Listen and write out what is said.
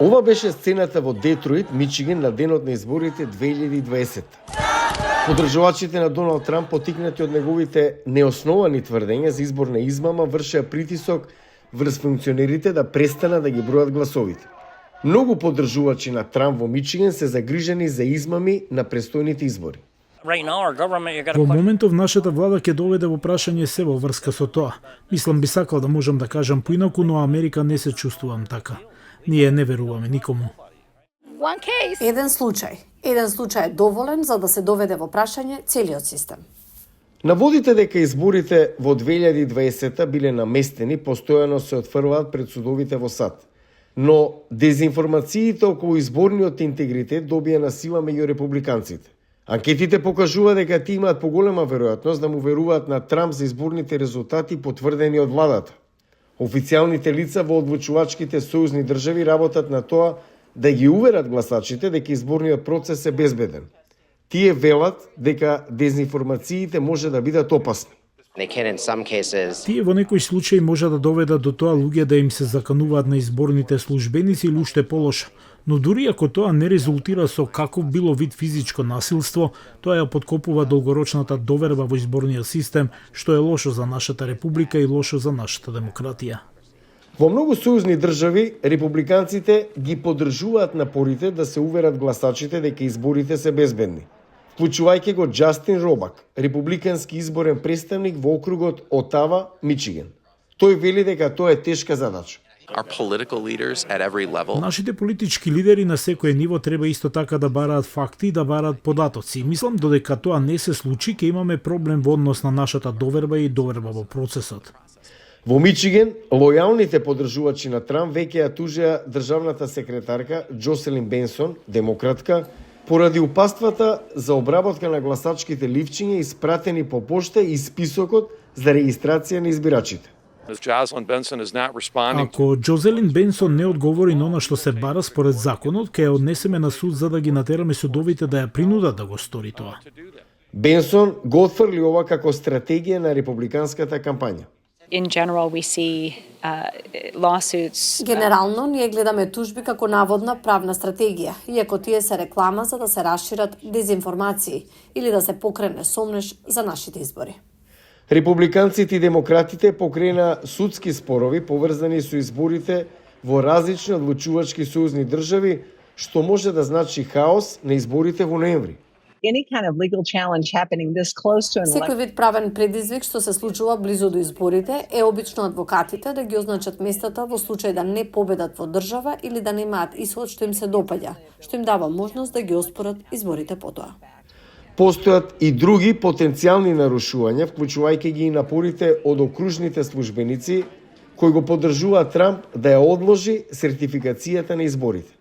Ова беше сцената во Детройт, Мичиган на денот на изборите 2020. Подржувачите на Доналд Трамп, потикнати од неговите неосновани тврдења за изборна измама, вршеа притисок врз функционерите да престанат да ги бројат гласовите. Многу поддржувачи на Трамп во Мичиган се загрижени за измами на престојните избори. Во моментов нашата влада ќе доведе во прашање се во врска со тоа. Мислам би сакал да можам да кажам поинаку, но Америка не се чувствувам така. Ние не веруваме никому. Еден случај е доволен за да се доведе во прашање целиот систем. Наводите дека изборите во 2020 биле наместени, постојано се отфрваат пред судовите во САД. Но дезинформациите околу изборниот интегритет добија на сила меѓу републиканците. Анкетите покажува дека тие имаат поголема веројатност да му веруваат на Трамп за изборните резултати потврдени од владата. Официјалните лица во одлучувачките сојузни држави работат на тоа да ги уверат гласачите дека изборниот процес е безбеден. Тие велат дека дезинформациите може да бидат опасни. Тие во некои случаи може да доведат до тоа луѓе да им се закануваат на изборните службеници или уште полошо. Но дури ако тоа не резултира со каков било вид физичко насилство, тоа ја подкопува долгорочната доверба во изборниот систем, што е лошо за нашата република и лошо за нашата демократија. Во многу сојузни држави, републиканците ги поддржуваат напорите да се уверат гласачите дека изборите се безбедни. Вклучувајќи го Џастин Робак, републикански изборен представник во округот Отава, Мичиган. Тој вели дека тоа е тешка задача. Нашите политички лидери на секој ниво треба исто така да бараат факти и да бараат податоци. Мислам додека тоа не се случи, ќе имаме проблем во однос на нашата доверба и доверба во процесот. Во Мичиган, лојалните поддржувачи на Трамп веќе ја тужеа државната секретарка Джоселин Бенсон, демократка, поради упаствата за обработка на гласачките ливчиња испратени по пошта и списокот за регистрација на избирачите. Ако Джозелин Бенсон не одговори на она што се бара според законот, ќе ја однесеме на суд за да ги натераме судовите да ја принудат да го стори тоа. Бенсон го отфрли ова како стратегија на републиканската кампања. Генерално, ние гледаме тужби како наводна правна стратегија, иако тие се реклама за да се расшират дезинформации или да се покрене сомнеш за нашите избори. Републиканците и демократите покрена судски спорови поврзани со изборите во различни одлучувачки сојузни држави, што може да значи хаос на изборите во ноември. Секој вид правен предизвик што се случува близу до изборите е обично адвокатите да ги означат местата во случај да не победат во држава или да немаат исход што им се допаѓа, што им дава можност да ги оспорат изборите потоа. Постојат и други потенцијални нарушувања, вклучувајќи ги и напорите од окружните службеници кои го поддржуваат Трамп да ја одложи сертификацијата на изборите.